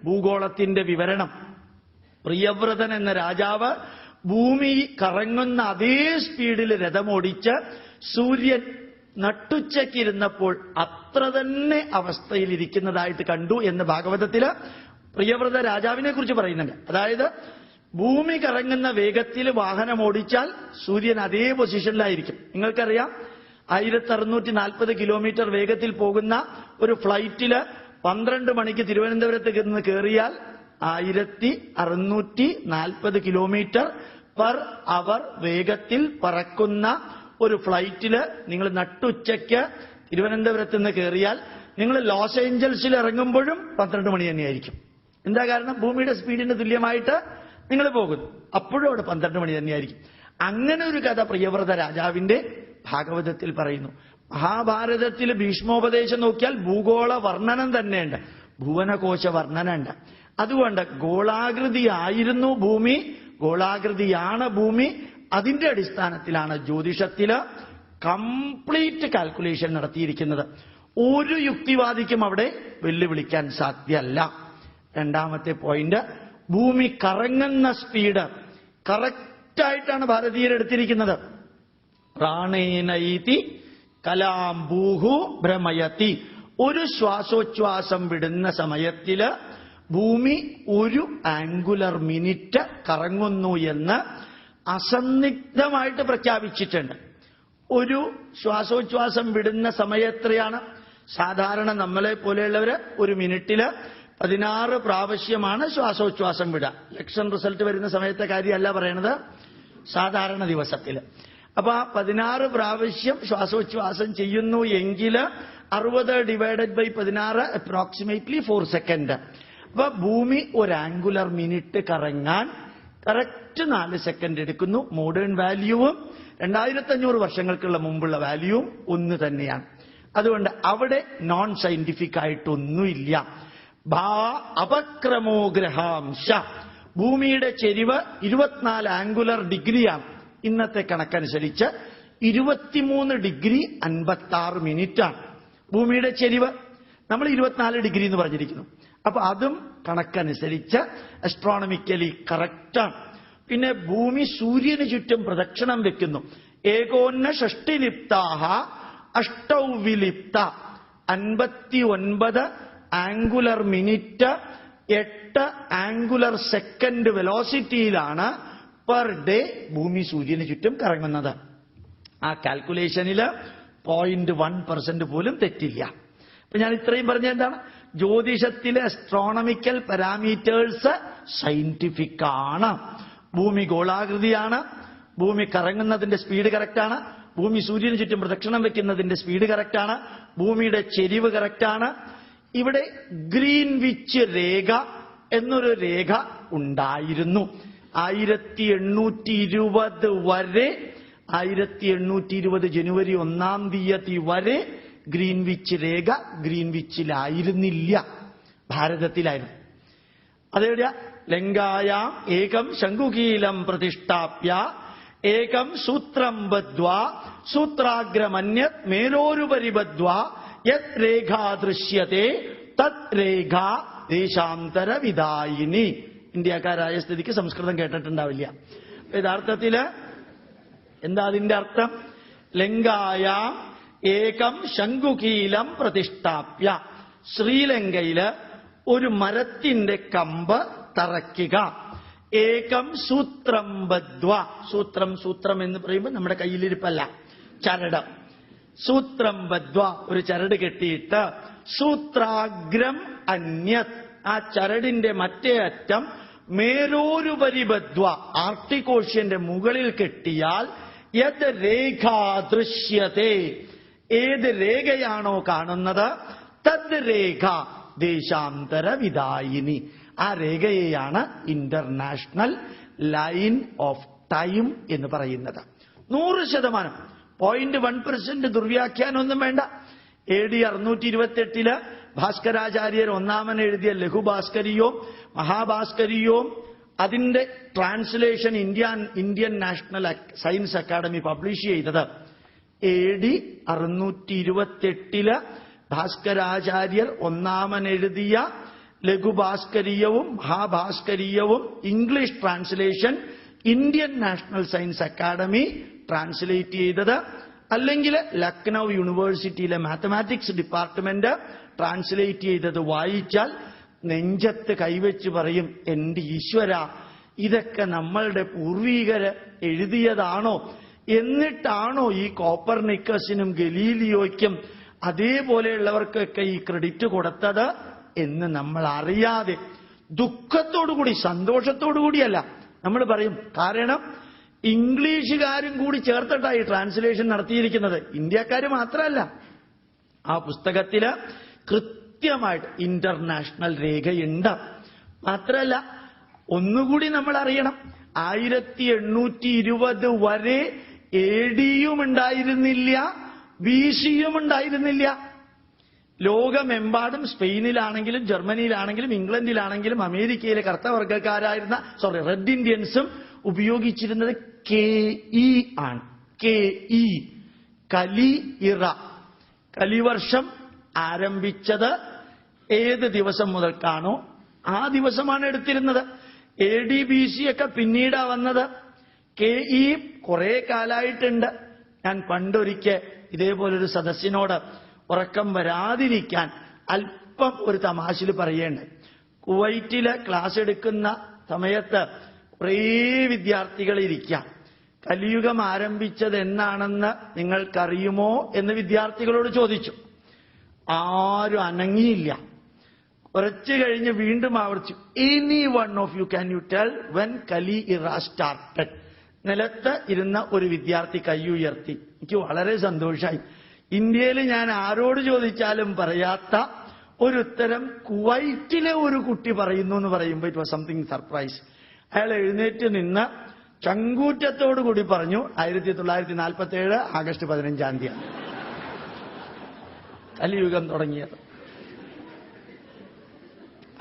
ഭൂഗോളത്തിന്റെ വിവരണം. പ്രിയവ്രതൻ എന്ന രാജാവ് ഭൂമി കറങ്ങുന്ന അതേ സ്പീഡിൽ രഥമോടിച്ച് സൂര്യൻ നട്ടുച്ചയ്ക്കിരുന്നപ്പോൾ അത്ര തന്നെ അവസ്ഥയിലിരിക്കുന്നതായിട്ട് കണ്ടു എന്ന് ഭാഗവതത്തില് പ്രിയവ്രത രാജാവിനെ കുറിച്ച് പറയുന്നുണ്ട്. അതായത് ഭൂമി കറങ്ങുന്ന വേഗത്തിൽ വാഹനം ഓടിച്ചാൽ സൂര്യൻ അതേ പൊസിഷനിലായിരിക്കും. നിങ്ങൾക്കറിയാം, 1640 കിലോമീറ്റർ വേഗത്തിൽ പോകുന്ന ഒരു ഫ്ലൈറ്റില് 12 മണിക്ക് തിരുവനന്തപുരത്ത് നിന്ന് കയറിയാൽ 1640 കിലോമീറ്റർ പെർ അവർ വേഗത്തിൽ പറക്കുന്ന ഒരു ഫ്ലൈറ്റില് നിങ്ങൾ നട്ടുച്ചയ്ക്ക് തിരുവനന്തപുരത്ത് നിന്ന് കയറിയാൽ നിങ്ങൾ ലോസ് ഏഞ്ചൽസിൽ ഇറങ്ങുമ്പോഴും 12 മണി തന്നെയായിരിക്കും. എന്താ കാരണം? ഭൂമിയുടെ സ്പീഡിന് തുല്യമായിട്ട് നിങ്ങൾ പോകുന്നു. അപ്പോഴും അവിടെ 12 മണി തന്നെയായിരിക്കും. അങ്ങനെ ഒരു കഥ പ്രിയവ്രത രാജാവിന്റെ ഭാഗവതത്തിൽ പറയുന്നു. മഹാഭാരതത്തിൽ ഭീഷ്മോപദേശം നോക്കിയാൽ ഭൂഗോള വർണ്ണനം തന്നെയുണ്ട്, ഭുവനകോശ വർണ്ണനുണ്ട്. അതുകൊണ്ട് ഗോളാകൃതിയായിരുന്നു ഭൂമി, ഗോളാകൃതിയാണ് ഭൂമി. അതിന്റെ അടിസ്ഥാനത്തിലാണ് ജ്യോതിഷത്തില് കംപ്ലീറ്റ് കാൽക്കുലേഷൻ നടത്തിയിരിക്കുന്നത്. ഒരു യുക്തിവാദിക്കും അവിടെ വെല്ലുവിളിക്കാൻ സാധ്യമല്ല. രണ്ടാമത്തെ പോയിന്റ്, ഭൂമി കറങ്ങുന്ന സ്പീഡ് കറക്റ്റായിട്ടാണ് ഭാരതീയരെടുത്തിരിക്കുന്നത്. പ്രാണേനൈതി കലാം ഭൂഹു ഭ്രമയതി. ഒരു ശ്വാസോച്ഛ്വാസം വിടുന്ന സമയത്തില് ഭൂമി 1 ആംഗുലർ മിനിറ്റ് കറങ്ങുന്നു എന്ന് അസന്നിഗ്ധമായിട്ട് പ്രഖ്യാപിച്ചിട്ടുണ്ട്. ഒരു ശ്വാസോച്ഛ്വാസം വിടുന്ന സമയത്രയാണ്? സാധാരണ നമ്മളെ പോലെയുള്ളവര് ഒരു മിനിറ്റില് 16 പ്രാവശ്യമാണ് ശ്വാസോച്ഛ്വാസം വിടുക. ഇലക്ഷൻ റിസൾട്ട് വരുന്ന സമയത്തെ കാര്യമല്ല പറയണത്, സാധാരണ ദിവസത്തില്. അപ്പൊ ആ 16 പ്രാവശ്യം ശ്വാസോച്ഛ്വാസം ചെയ്യുന്നു എങ്കിൽ 60 ഡിവൈഡഡ് ബൈ 16 അപ്രോക്സിമേറ്റ്ലി 4 സെക്കൻഡ്. അപ്പൊ ഭൂമി 1 ആംഗുലർ മിനിറ്റ് കറങ്ങാൻ കറക്റ്റ് 4 സെക്കൻഡ് എടുക്കുന്നു. മോഡേൺ വാല്യൂവും 2500 വർഷങ്ങൾക്കുള്ള മുമ്പുള്ള വാല്യൂവും ഒന്ന് തന്നെയാണ്. അതുകൊണ്ട് അവിടെ നോൺ സയന്റിഫിക് ആയിട്ടൊന്നുമില്ല. അപക്രമോ ഗ്രഹാംശ. ഭൂമിയുടെ ചെരിവ് 24 ആംഗുലർ ഡിഗ്രിയാണ്. ഇന്നത്തെ കണക്കനുസരിച്ച് 23 ഡിഗ്രി 56 മിനിറ്റാണ് ഭൂമിയുടെ ചെരിവ്. നമ്മൾ 24 ഡിഗ്രി എന്ന് പറഞ്ഞിരിക്കുന്നു. അപ്പൊ അതും കണക്കനുസരിച്ച് അസ്ട്രോണമിക്കലി കറക്റ്റാണ്. പിന്നെ ഭൂമി സൂര്യന് ചുറ്റും പ്രദക്ഷിണം വെക്കുന്നു. ഏകോന്ന ഷഷ്ടിലിപ്താഹ അഷ്ടൗ വിലിപ്ത. 59 ആംഗുലർ മിനിറ്റ് 8 ആംഗുലർ സെക്കൻഡ് വെലോസിറ്റിയിലാണ് പെർ ഡേ ഭൂമി സൂര്യന് ചുറ്റും കറങ്ങുന്നത്. ആ കാൽക്കുലേഷനില് 0.1% പോലും തെറ്റില്ല. അപ്പൊ ഞാൻ ഇത്രയും പറഞ്ഞ എന്താണ്? ജ്യോതിഷത്തിലെ അസ്ട്രോണമിക്കൽ പാരാമീറ്റേഴ്സ് സയന്റിഫിക് ആണ്. ഭൂമി ഗോളാകൃതിയാണ്, ഭൂമി കറങ്ങുന്നതിന്റെ സ്പീഡ് കറക്റ്റാണ്, ഭൂമി സൂര്യന് ചുറ്റും പ്രദക്ഷിണം വെക്കുന്നതിന്റെ സ്പീഡ് കറക്റ്റാണ്, ഭൂമിയുടെ ചെരിവ് കറക്റ്റാണ്. ഇവിടെ ഗ്രീൻവിച്ച് രേഖ എന്നൊരു രേഖ ഉണ്ടായിരുന്നു. 1820 വരെ, 1820 ജനുവരി 1-ാം തീയതി വരെ ഗ്രീൻവിച്ച് രേഖ ഗ്രീൻവിച്ചിലായിരുന്നില്ല, ഭാരതത്തിലായിരുന്നു. അതെവിടെയാ? ലങ്കായാം ഏകം ശംഖുകീലം പ്രതിഷ്ഠാപ്യ ഏകം സൂത്രം ബദ്ധ്വാ സൂത്രാഗ്രമന്യത് മേലോരുപരി ബദ്ധ്വാ യത് രേഖാ ദൃശ്യത്തെ തത് രേഖാ ദേശാന്തര വിദായിനി. ഇന്ത്യക്കാരായ സ്ഥിതിക്ക് സംസ്കൃതം കേട്ടിട്ടുണ്ടാവില്ല. യഥാർത്ഥത്തില് എന്താ അതിന്റെ അർത്ഥം? ലങ്കായാം ഏകം ശംഖുകീലം പ്രതിഷ്ഠാപ്യ. ശ്രീലങ്കയില് ഒരു മരത്തിന്റെ കമ്പ് തറയ്ക്കുക. ഏകം സൂത്രം ബദ്ധ്വാ. സൂത്രം എന്ന് പറയുമ്പോൾ നമ്മുടെ കയ്യിലിരിപ്പല്ല, ചരട്. സൂത്രം ബദ്ധ്വാ, ഒരു ചരട് കെട്ടിയിട്ട്. സൂത്രാഗ്രം അന്യത്, ആ ചരടിന്റെ മറ്റേ അറ്റം മേലോരുപരി ബദ്ധ്വാ, ആർട്ടിക്കോഷ്യന്റെ മുകളിൽ കെട്ടിയാൽ യത് രേഖാ ദൃശ്യത്തെ, ഏത് രേഖയാണോ കാണുന്നത്, തദ് രേഖ ദേശാന്തര വിദായിനി. ആ രേഖയെയാണ് ഇന്റർനാഷണൽ ലൈൻ ഓഫ് ടൈം എന്ന് പറയുന്നത്. 100%, 0.1% ദുർവ്യാഖ്യാനമൊന്നും വേണ്ട. AD 628 ഭാസ്കരാചാര്യർ ഒന്നാമൻ എഴുതിയ ലഘുഭാസ്കരിയോ മഹാഭാസ്കരിയോ അതിന്റെ translation Indian National Science Academy publish ചെയ്തത് AD 628 ഭാസ്കരാചാര്യർ ഒന്നാമൻ എഴുതിയ ലഘുഭാസ്കരീയവും മഹാഭാസ്കരീയവും English translation Indian National Science Academy translate ചെയ്തത്, അല്ലെങ്കിൽ ലക്നൗ യൂണിവേഴ്സിറ്റിയിലെ മാത്തമാറ്റിക്സ് ഡിപ്പാർട്ട്മെന്റ് ട്രാൻസ്ലേറ്റ് ചെയ്തത് വായിച്ചാൽ നെഞ്ചത്ത് കൈവച്ച് പറയും, എന്റെ ഈശ്വര, ഇതൊക്കെ നമ്മളുടെ പൂർവീകര് എഴുതിയതാണോ? എന്നിട്ടാണോ ഈ കോപ്പർനിക്കസിനും ഗലീലിയോയ്ക്കും അതേപോലെയുള്ളവർക്കൊക്കെ ഈ ക്രെഡിറ്റ് കൊടുത്തത് എന്ന് നമ്മൾ അറിയാതെ ദുഃഖത്തോടുകൂടി, സന്തോഷത്തോടുകൂടിയല്ല നമ്മൾ പറയും. കാരണം ഇംഗ്ലീഷുകാരും കൂടി ചേർത്തിട്ടായി ട്രാൻസ്ലേഷൻ നടത്തിയിരിക്കുന്നത്, ഇന്ത്യക്കാര് മാത്രമല്ല. ആ പുസ്തകത്തില് കൃത്യമായിട്ട് ഇന്റർനാഷണൽ രേഖയുണ്ട്. മാത്രമല്ല, ഒന്നുകൂടി നമ്മൾ അറിയണം, 1820 വരെ AD-യും ഉണ്ടായിരുന്നില്ല, BC-യും ഉണ്ടായിരുന്നില്ല. ലോകമെമ്പാടും സ്പെയിനിലാണെങ്കിലും ജർമ്മനിയിലാണെങ്കിലും ഇംഗ്ലണ്ടിലാണെങ്കിലും അമേരിക്കയിലെ കറുത്തവർഗക്കാരായിരുന്ന റെഡ് ഇന്ത്യൻസും ഉപയോഗിച്ചിരുന്നത് KE ആണ്. KE, കലി ഇറ. കലിവർഷം ആരംഭിച്ചത് ഏത് ദിവസം മുതൽക്കാണോ ആ ദിവസമാണ് എടുത്തിരുന്നത്. AD BC ഒക്കെ പിന്നീടാ വന്നത്. KE കുറെ കാലായിട്ടുണ്ട്. ഞാൻ പണ്ടൊരിക്കൽ ഇതേപോലൊരു സദസ്സിനോട് ഉറക്കം വരാതിരിക്കാൻ അല്പം ഒരു തമാശയിൽ പറയേണ്ട. കുവൈറ്റിലെ ക്ലാസ് എടുക്കുന്ന സമയത്ത് കുറേ വിദ്യാർത്ഥികൾ ഇരിക്കാം. കലിയുഗം ആരംഭിച്ചത് എന്നാണെന്ന് നിങ്ങൾക്കറിയുമോ എന്ന് വിദ്യാർത്ഥികളോട് ചോദിച്ചു. ആരും അനങ്ങിയില്ല. കുറച്ചു കഴിഞ്ഞ് വീണ്ടും ആവർത്തിച്ചു, any one of you can you tell when Kali era started? നിലത്ത് ഇരുന്ന ഒരു വിദ്യാർത്ഥി കൈ ഉയർത്തി. എനിക്ക് വളരെ സന്തോഷമായി. ഇന്ത്യയിൽ ഞാൻ ആരോട് ചോദിച്ചാലും പറയാത്ത ഒരു ഉത്തരം കുവൈറ്റിലെ ഒരു കുട്ടി പറയുന്നു എന്ന് പറയുമ്പോൾ ഇറ്റ് വാസ് സംതിങ് സർപ്രൈസ്. അയാൾ എഴുന്നേറ്റ് നിന്ന് ചങ്കൂറ്റത്തോടു കൂടി പറഞ്ഞു, 1947 ആഗസ്റ്റ് 15 കലിയുഗം തുടങ്ങിയത്.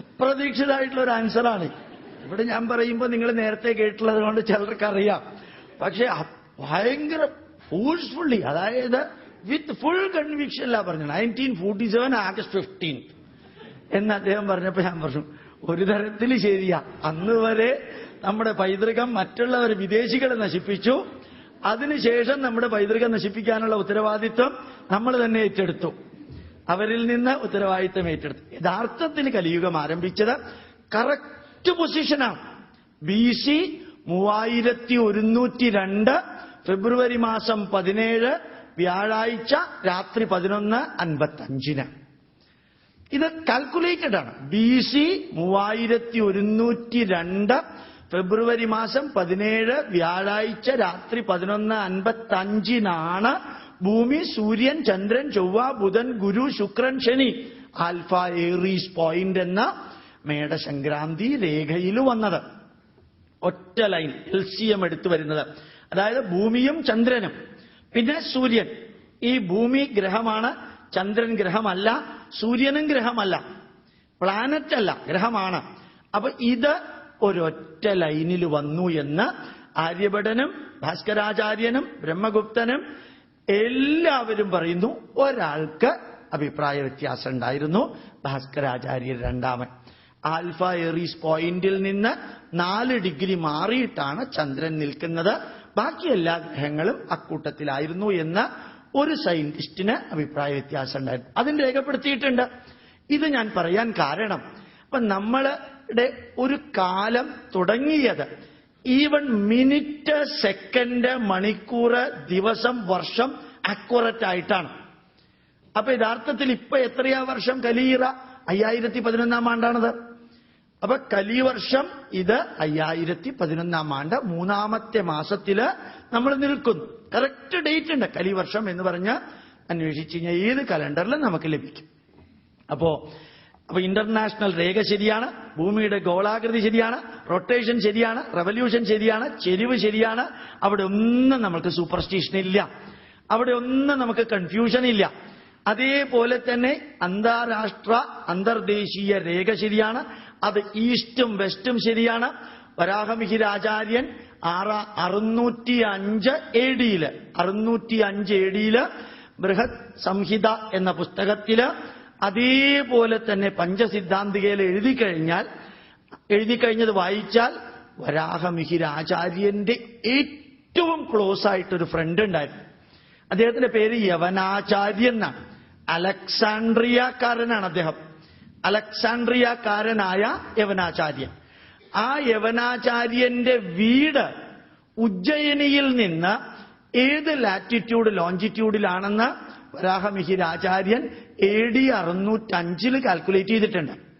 അപ്രതീക്ഷിതമായിട്ടുള്ള ഒരു ആൻസറാണ്. ഇവിടെ ഞാൻ പറയുമ്പോൾ നിങ്ങൾ നേരത്തെ കേട്ടുള്ളത് കൊണ്ട് ചിലർക്കറിയാം. പക്ഷെ ഭയങ്കര ഫോഴ്സ്ഫുള്ളി, അതായത് വിത്ത് ഫുൾ കൺവിക്ഷനിലാ പറഞ്ഞു. 1947 ആഗസ്റ്റ് 15 എന്ന് അദ്ദേഹം പറഞ്ഞപ്പോൾ ഞാൻ പറഞ്ഞു, ഒരു തരത്തിൽ ശരിയാ. അന്ന് വരെ നമ്മുടെ പൈതൃകം മറ്റുള്ളവർ വിദേശികളെ നശിപ്പിച്ചു. അതിനുശേഷം നമ്മുടെ പൈതൃകം നശിപ്പിക്കാനുള്ള ഉത്തരവാദിത്വം നമ്മൾ തന്നെ ഏറ്റെടുത്തു. അവരിൽ നിന്ന് ഉത്തരവാദിത്വം ഏറ്റെടുത്തു. യഥാർത്ഥത്തിൽ കലിയുഗം ആരംഭിച്ചത് കറക്റ്റ് പൊസിഷനാണ്. BC 3102 ഫെബ്രുവരി മാസം 17 വ്യാഴാഴ്ച രാത്രി 11:55. ഇത് കാൽക്കുലേറ്റഡ് ആണ്. BC 3102 ഫെബ്രുവരി മാസം 17 വ്യാഴാഴ്ച രാത്രി 11:55 ഭൂമി, സൂര്യൻ, ചന്ദ്രൻ, ചൊവ്വ, ബുധൻ, ഗുരു, ശുക്രൻ, ശനി ആൽഫ ഏറീസ് പോയിന്റ് എന്ന മേടസംക്രാന്തി രേഖയിൽ വന്നത്. ഒറ്റ ലൈൻ LCM എടുത്തു വരുന്നത്. അതായത് ഭൂമിയും ചന്ദ്രനും പിന്നെ സൂര്യൻ. ഈ ഭൂമി ഗ്രഹമാണ്, ചന്ദ്രൻ ഗ്രഹമല്ല, സൂര്യനും ഗ്രഹമല്ല, പ്ലാനറ്റ് അല്ല, ഗ്രഹമാണ്. അപ്പൊ ഇത് ഒരൊറ്റ ലൈനിൽ വന്നു എന്ന് ആര്യഭടനും ഭാസ്കരാചാര്യനും ബ്രഹ്മഗുപ്തനും എല്ലാവരും പറയുന്നു. ഒരാൾക്ക് അഭിപ്രായ വ്യത്യാസം ഉണ്ടായിരുന്നു, ഭാസ്കരാചാര്യർ രണ്ടാമൻ. ആൽഫ ഏറീസ് പോയിന്റിൽ നിന്ന് 4 ഡിഗ്രി മാറിയിട്ടാണ് ചന്ദ്രൻ നിൽക്കുന്നത്. ബാക്കി എല്ലാ ഗ്രഹങ്ങളും അക്കൂട്ടത്തിലായിരുന്നു എന്ന് ഒരു സയന്റിസ്റ്റിന് അഭിപ്രായ വ്യത്യാസം ഉണ്ടായിരുന്നു. അതിന് രേഖപ്പെടുത്തിയിട്ടുണ്ട്. ഇത് ഞാൻ പറയാൻ കാരണം, അപ്പൊ നമ്മളുടെ ഒരു കാലം തുടങ്ങിയത് ഈവൻ മിനിറ്റ്, സെക്കൻഡ്, മണിക്കൂർ, ദിവസം, വർഷം അക്യുററ്റ് ആയിട്ടാണ്. അപ്പൊ യഥാർത്ഥത്തിൽ ഇപ്പൊ എത്രയാ വർഷം? കലിയിറ 5011 ആണ്ടാണത്. അപ്പൊ കലിവർഷം ഇത് 5011 ആണ്ട് 3-ാമത്തെ മാസത്തില് നമ്മൾ നിൽക്കുന്നു. കറക്റ്റ് ഡേറ്റ് ഉണ്ട്. കലിവർഷം എന്ന് പറഞ്ഞ് അന്വേഷിച്ചു കഴിഞ്ഞാൽ ഏത് കലണ്ടറിലും നമുക്ക് ലഭിക്കും. അപ്പോ ഇന്റർനാഷണൽ രേഖ ശരിയാണ്, ഭൂമിയുടെ ഗോളാകൃതി ശരിയാണ്, റൊട്ടേഷൻ ശരിയാണ്, റെവല്യൂഷൻ ശരിയാണ്, ചെരിവ് ശരിയാണ്. അവിടെ ഒന്നും നമുക്ക് സൂപ്പർസ്റ്റിഷൻ ഇല്ല, അവിടെ ഒന്നും നമുക്ക് കൺഫ്യൂഷൻ ഇല്ല. അതേപോലെ തന്നെ അന്താരാഷ്ട്ര അന്തർദേശീയ രേഖ ശരിയാണ്. അത് ഈസ്റ്റും വെസ്റ്റും ശരിയാണ്. വരാഹമിഹിരാചാര്യൻ 605 AD ബൃഹത് സംഹിത എന്ന പുസ്തകത്തില് അതേപോലെ തന്നെ പഞ്ചസിദ്ധാന്തികയിൽ എഴുതിക്കഴിഞ്ഞത് വായിച്ചാൽ വരാഹമിഹിരാചാര്യന്റെ ഏറ്റവും ക്ലോസ് ആയിട്ടൊരു ഫ്രണ്ട് ഉണ്ടായിരുന്നു. അദ്ദേഹത്തിന്റെ പേര് യവനാചാര്യൻ എന്നാണ്. അലക്സാണ്ട്രിയക്കാരനാണ് അദ്ദേഹം. അലക്സാണ്ട്രിയക്കാരനായ യവനാചാര്യൻ. ആ യവനാചാര്യന്റെ വീട് ഉജ്ജയിനിയിൽ നിന്ന് ഏത് ലാറ്റിറ്റ്യൂഡ് ലോഞ്ചിറ്റ്യൂഡിലാണെന്ന് വരാഹമിഹിരാചാര്യൻ AD 605 കാൽക്കുലേറ്റ് ചെയ്തിട്ടുണ്ട്.